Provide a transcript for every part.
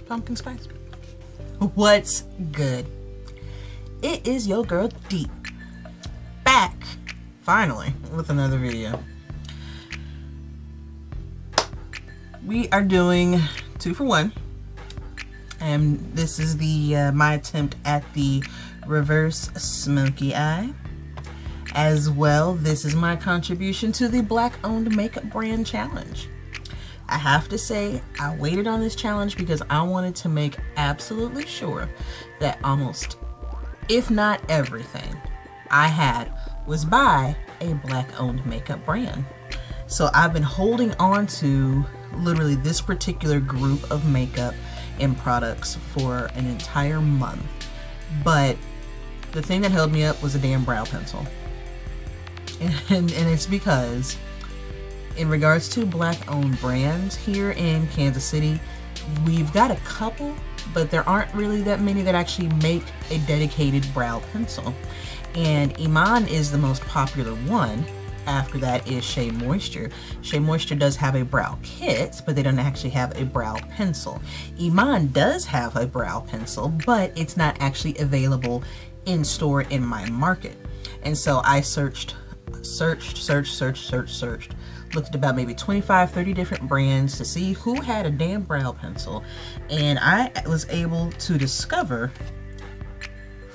pumpkin spice. What's good? It is your girl D, back finally with another video. We are doing 2 for 1, and this is the my attempt at the reverse smoky eye. As well, this is my contribution to the Black-owned makeup brand challenge. I have to say, I waited on this challenge because I wanted to make absolutely sure that almost, if not everything, I had was by a Black-owned makeup brand. So I've been holding on to literally this particular group of makeup and products for an entire month. But the thing that held me up was a damn brow pencil. And it's because in regards to Black-owned brands here in Kansas City, we've got a couple, but there aren't really that many that actually make a dedicated brow pencil. And Iman is the most popular one. After that is Shea Moisture. Shea Moisture does have a brow kit, but they don't actually have a brow pencil. Iman does have a brow pencil, but it's not actually available in store in my market. And so I searched, looked at about maybe 25-30 different brands to see who had a damn brow pencil, and I was able to discover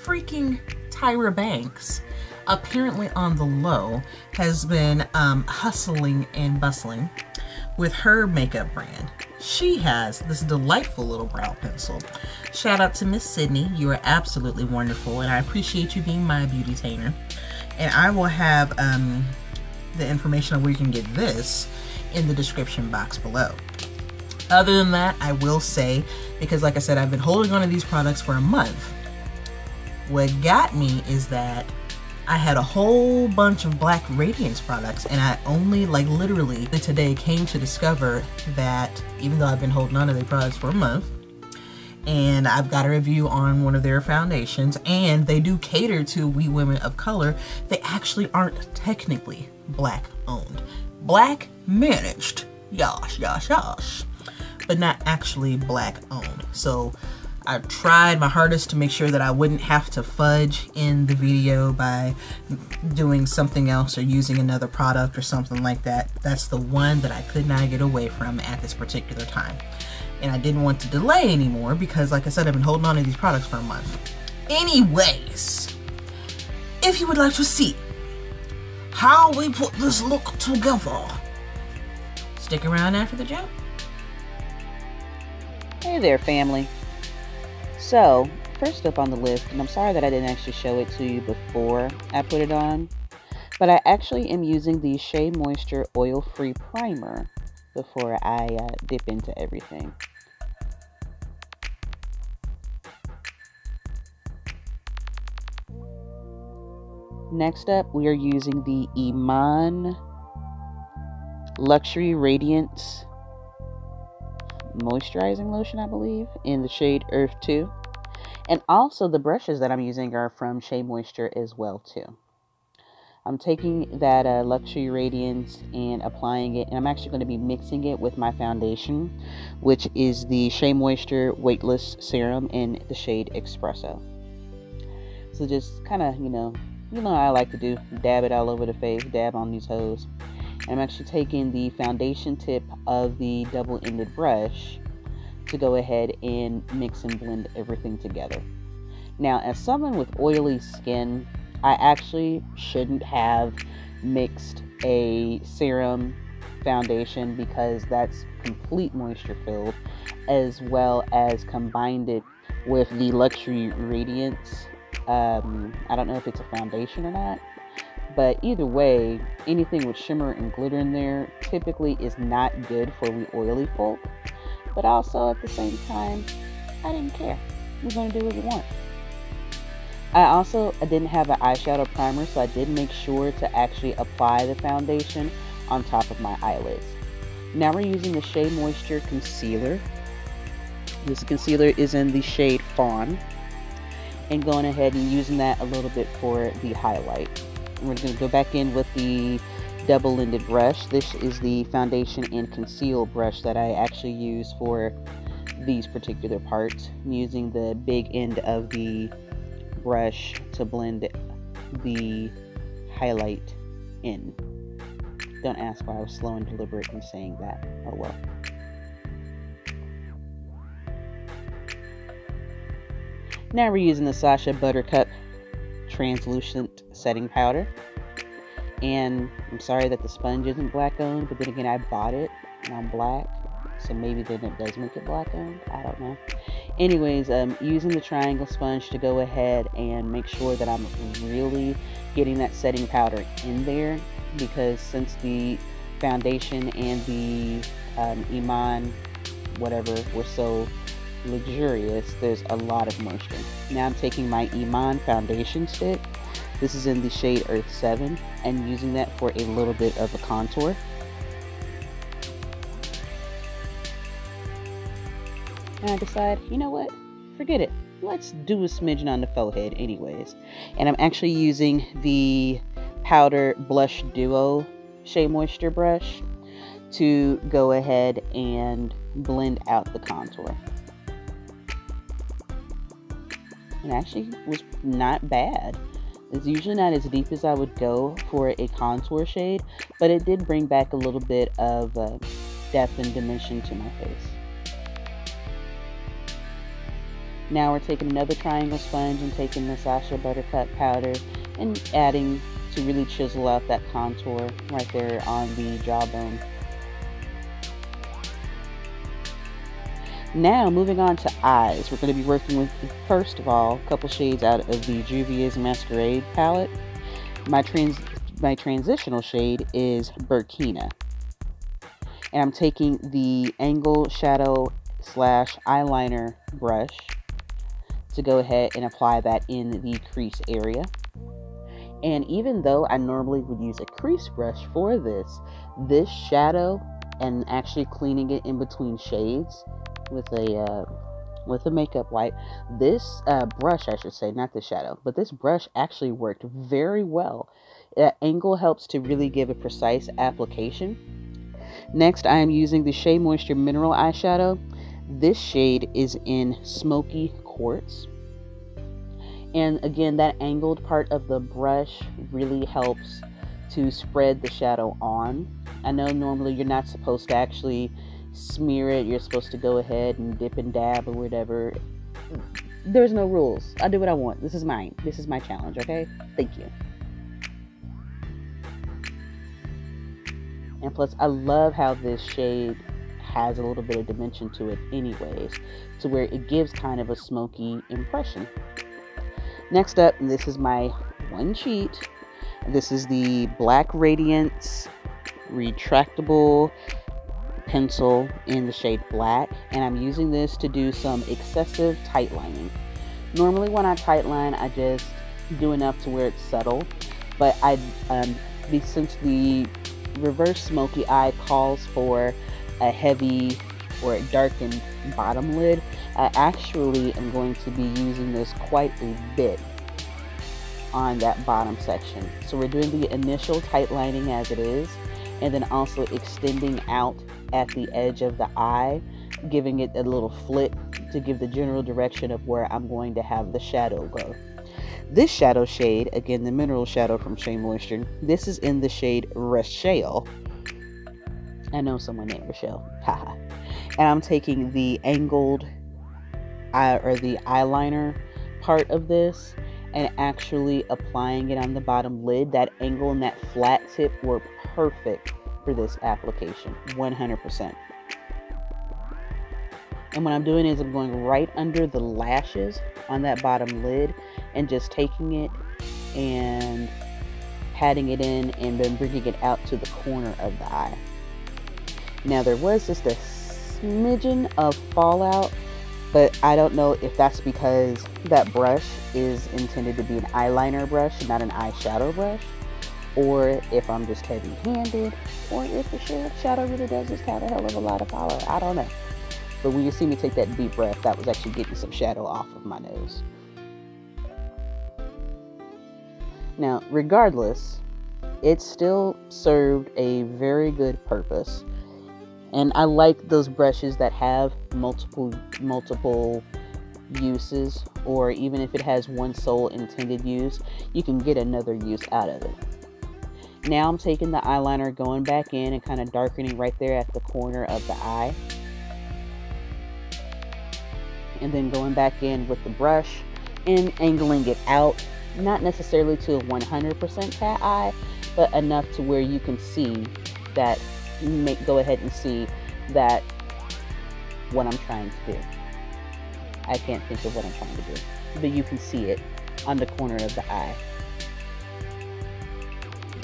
freaking Tyra Banks, apparently on the low, has been hustling and bustling with her makeup brand. She has this delightful little brow pencil. Shout out to Miss Sydney, you are absolutely wonderful, and I appreciate you being my beauty-tainer. And I will have the information on where you can get this in the description box below. Other than that, I will say, because like I said, I've been holding on to these products for a month. What got me is that I had a whole bunch of Black Radiance products, and I only, like literally today, came to discover that even though I've been holding on to their products for a month, and I've got a review on one of their foundations, and they do cater to we women of color, they actually aren't technically Black owned. Black managed, yosh, but not actually Black owned. So I tried my hardest to make sure that I wouldn't have to fudge in the video by doing something else or using another product or something like that. That's the one that I could not get away from at this particular time. And I didn't want to delay anymore because, like I said, I've been holding on to these products for a month. Anyways, if you would like to see how we put this look together, stick around after the joke. Hey there, family. So, first up on the list, and I'm sorry that I didn't actually show it to you before I put it on, but I actually am using the Shea Moisture Oil-Free Primer before I dip into everything. Next up, we are using the Iman Luxury Radiance Moisturizing Lotion, I believe, in the shade Earth 2. And also the brushes that I'm using are from Shea Moisture as well too. I'm taking that Luxury Radiance and applying it, and I'm actually going to be mixing it with my foundation, which is the Shea Moisture Weightless Serum in the shade Espresso. So just kind of, you know how I like to do, dab it all over the face, dab on these hoes. And I'm actually taking the foundation tip of the double-ended brush to go ahead and mix and blend everything together. Now, as someone with oily skin, I actually shouldn't have mixed a serum foundation because that's complete moisture filled, as well as combined it with the Luxury Radiance. I don't know if it's a foundation or not, but either way, anything with shimmer and glitter in there typically is not good for we oily folk. But also at the same time, I didn't care. We're going to do what we want. I didn't have an eyeshadow primer, so I did make sure to actually apply the foundation on top of my eyelids. Now we're using the Shea Moisture Concealer. This concealer is in the shade Fawn. And going ahead and using that a little bit for the highlight. We're going to go back in with the double-ended brush. This is the foundation and conceal brush that I actually use for these particular parts. I'm using the big end of the brush to blend the highlight in. Don't ask why I was slow and deliberate in saying that. Oh well. Now we're using the Sacha Buttercup translucent setting powder. And I'm sorry that the sponge isn't black owned, but then again I bought it and I'm black, so maybe then it does make it black owned. I don't know. Anyways, using the triangle sponge to go ahead and make sure that I'm really getting that setting powder in there, because since the foundation and the Iman whatever were so luxurious, there's a lot of moisture. Now I'm taking my Iman foundation stick. This is in the shade Earth 7, and using that for a little bit of a contour. And I decide, you know what? Forget it. Let's do a smidgen on the forehead anyways. And I'm actually using the Powder Blush Duo Shea Moisture brush to go ahead and blend out the contour. It actually was not bad. It's usually not as deep as I would go for a contour shade, but it did bring back a little bit of depth and dimension to my face. Now we're taking another triangle sponge and taking the Sacha Buttercup powder and adding to really chisel out that contour right there on the jawbone. Now, moving on to eyes, we're going to be working with, first of all, a couple shades out of the Juvia's Masquerade palette. My transitional shade is Burkina. And I'm taking the angle shadow / eyeliner brush to go ahead and apply that in the crease area. And even though I normally would use a crease brush for this shadow and actually cleaning it in between shades with a makeup wipe, this brush, I should say, not the shadow, but this brush actually worked very well. That angle helps to really give a precise application. Next, I am using the Shea Moisture Mineral Eyeshadow. This shade is in Smoky Quartz. And again, that angled part of the brush really helps to spread the shadow on. I know normally you're not supposed to actually smear it. You're supposed to go ahead and dip and dab or whatever. There's no rules. I do what I want. This is mine. This is my challenge, okay? Thank you. And plus, I love how this shade has a little bit of dimension to it anyways, to where it gives kind of a smoky impression. Next up, this is my one cheat. This is the Black Radiance Retractable pencil in the shade Black, and I'm using this to do some excessive tight lining. Normally when I tight line, I just do enough to where it's subtle, but since the reverse smoky eye calls for a heavy or a darkened bottom lid, I actually am going to be using this quite a bit on that bottom section. So we're doing the initial tight lining as it is, and then also extending out at the edge of the eye, giving it a little flip to give the general direction of where I'm going to have the shadow go. This shadow shade, again the mineral shadow from Shea Moisture, this is in the shade Rechelle. I know someone named Rechelle, haha. And I'm taking the angled eye or the eyeliner part of this and actually applying it on the bottom lid. That angle and that flat tip were perfect for this application, 100%. And what I'm doing is I'm going right under the lashes on that bottom lid and just taking it and patting it in and then bringing it out to the corner of the eye. Now there was just a smidgen of fallout, but I don't know if that's because that brush is intended to be an eyeliner brush, not an eyeshadow brush, or if I'm just heavy-handed, or if the shadow really does just have a hell of a lot of power. I don't know. But when you see me take that deep breath, that was actually getting some shadow off of my nose. Now, regardless, it still served a very good purpose. And I like those brushes that have multiple uses, or even if it has one sole intended use, you can get another use out of it. Now I'm taking the eyeliner, going back in and kind of darkening right there at the corner of the eye. And then going back in with the brush and angling it out, not necessarily to a 100% cat eye, but enough to where you can see that, go ahead and see that what I'm trying to do. I can't think of what I'm trying to do, but you can see it on the corner of the eye.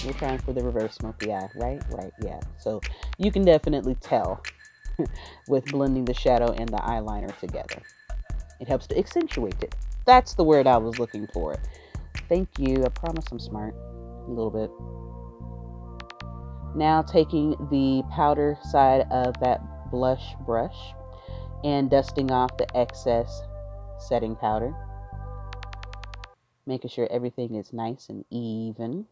We're trying for the reverse smoky eye, right? Right, yeah. So you can definitely tell with blending the shadow and the eyeliner together. It helps to accentuate it. That's the word I was looking for. Thank you. I promise I'm smart. A little bit. Now taking the powder side of that blush brush and dusting off the excess setting powder. Making sure everything is nice and even.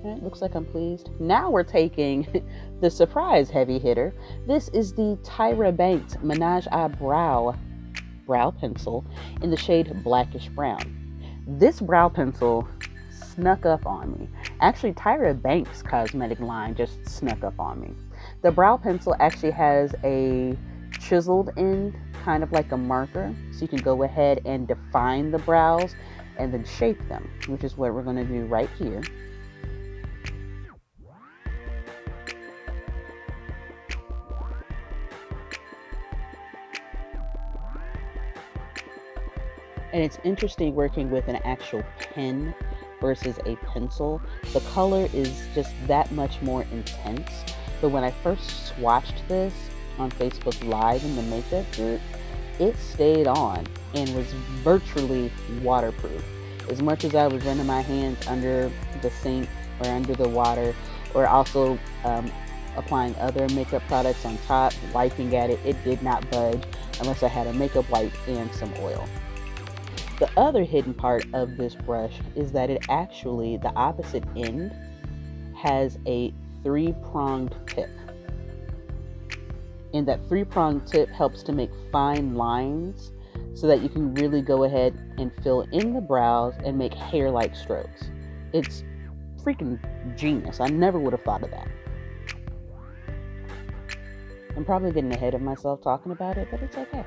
Alright, looks like I'm pleased. Now we're taking the surprise heavy hitter. This is the Tyra Banks Menage a Brow pencil in the shade Blackish Brown. This brow pencil snuck up on me. Actually, Tyra Banks cosmetic line just snuck up on me. The brow pencil actually has a chiseled end, kind of like a marker, so you can go ahead and define the brows and then shape them, which is what we're going to do right here. And it's interesting working with an actual pen versus a pencil. The color is just that much more intense. But when I first swatched this on Facebook Live in the makeup group, it stayed on and was virtually waterproof. As much as I was running my hands under the sink or under the water, or also applying other makeup products on top, wiping at it, it did not budge unless I had a makeup wipe and some oil. The other hidden part of this brush is that it actually, the opposite end, has a 3-pronged tip. And that 3-pronged tip helps to make fine lines so that you can really go ahead and fill in the brows and make hair-like strokes. It's freaking genius. I never would have thought of that. I'm probably getting ahead of myself talking about it, but it's okay.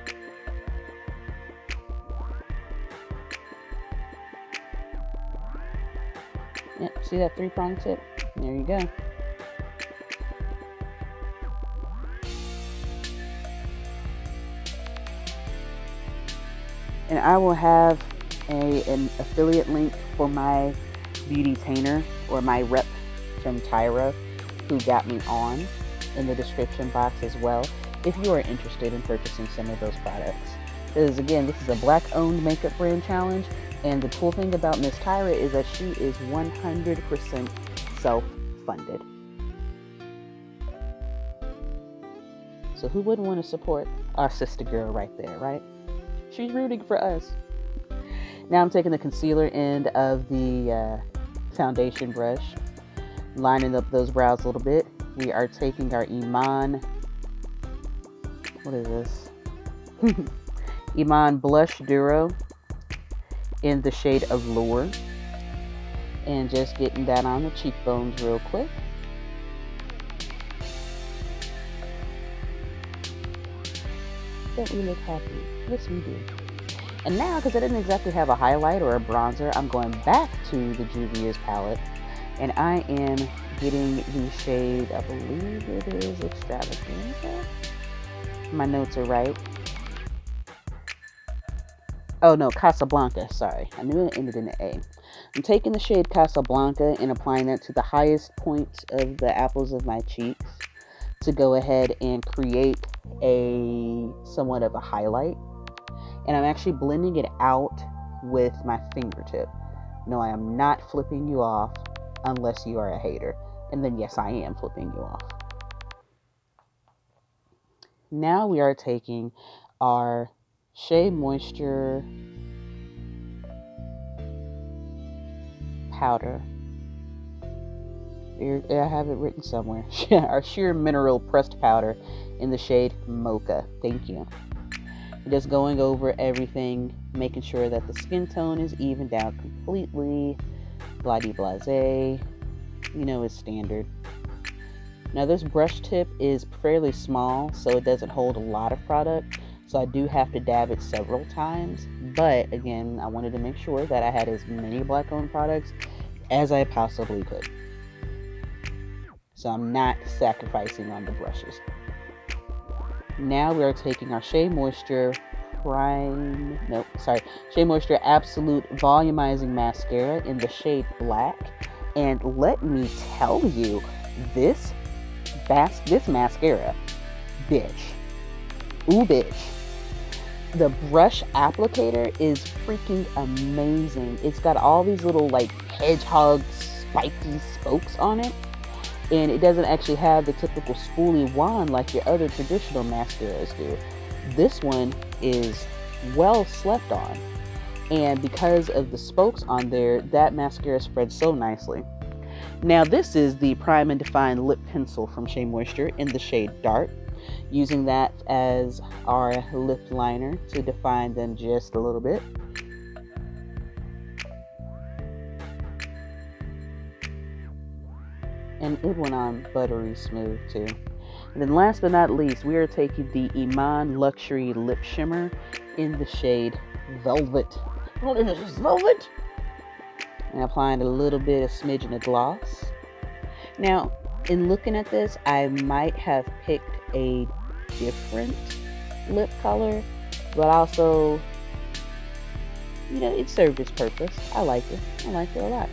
Yep, see that 3-prong tip? There you go. And I will have an affiliate link for my beauty tainer, or my rep from Tyra, who got me on, in the description box as well, if you are interested in purchasing some of those products. Because again, this is a Black-owned makeup brand challenge. And the cool thing about Miss Tyra is that she is 100% self-funded. So who wouldn't want to support our sister girl right there, right? She's rooting for us. Now I'm taking the concealer end of the foundation brush, lining up those brows a little bit. We are taking our Iman, what is this? Iman Blush Duro in the shade Allure, and just getting that on the cheekbones real quick. Don't we look happy? Yes, we do. And now, because I didn't exactly have a highlight or a bronzer, I'm going back to the Juvia's palette, and I am getting the shade, I believe it is Extravaganza. My notes are right. Oh no, Casablanca, sorry. I knew it ended in an A. I'm taking the shade Casablanca and applying that to the highest points of the apples of my cheeks to go ahead and create a somewhat of a highlight. And I'm actually blending it out with my fingertip. No, I am not flipping you off unless you are a hater. And then yes, I am flipping you off. Now we are taking our Shea Moisture powder. I have it written somewhere. Our sheer mineral pressed powder in the shade Mocha. Thank you. Just going over everything, making sure that the skin tone is evened out completely. Blase, you know, it's standard. Now this brush tip is fairly small, so it doesn't hold a lot of product, so I do have to dab it several times. But again, I wanted to make sure that I had as many black owned products as I possibly could, so I'm not sacrificing on the brushes. Now we are taking our Shea Moisture Shea Moisture Absolute Volumizing Mascara in the shade Black. And let me tell you, this mascara, bitch. Ooh, bitch. The brush applicator is freaking amazing. It's got all these little like hedgehog spiky spokes on it. And it doesn't actually have the typical spoolie wand like your other traditional mascaras do. This one is well slept on. And because of the spokes on there, that mascara spreads so nicely. Now this is the Prime and Define Lip Pencil from Shea Moisture in the shade Dark. Using that as our lip liner to define them just a little bit. And it went on buttery smooth too. And then last but not least, we are taking the Iman Luxury Lip Shimmer in the shade Velvet. Oh, this is Velvet! And applying a little bit of smidgen of gloss. Now, in looking at this, I might have picked a different lip color, but also, you know, it served its purpose. I like it. I like it a lot.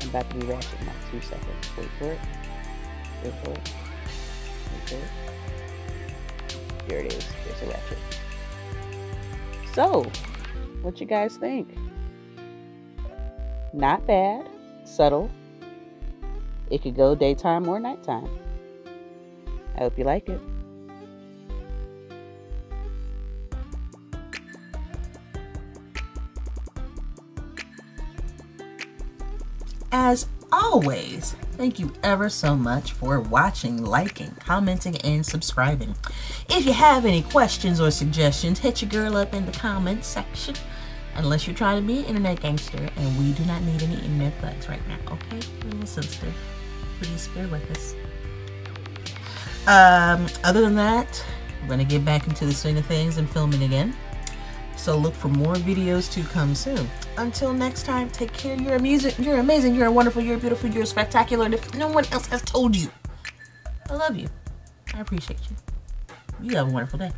I'm about to be ratchet in like 2 seconds. Wait for it. Wait for it. Wait for it. Here it is. There's a ratchet. So, what you guys think? Not bad. Subtle. It could go daytime or nighttime. I hope you like it. As always, thank you ever so much for watching, liking, commenting, and subscribing. If you have any questions or suggestions, hit your girl up in the comments section. Unless you're trying to be an internet gangster, and we do not need any internet bugs right now, okay? A little sensitive. Please bear with us. Other than that, we're gonna get back into the swing of things and filming again. So look for more videos to come soon. Until next time, take care. You're amazing, you're wonderful, you're beautiful, you're spectacular. And if no one else has told you, I love you. I appreciate you. You have a wonderful day.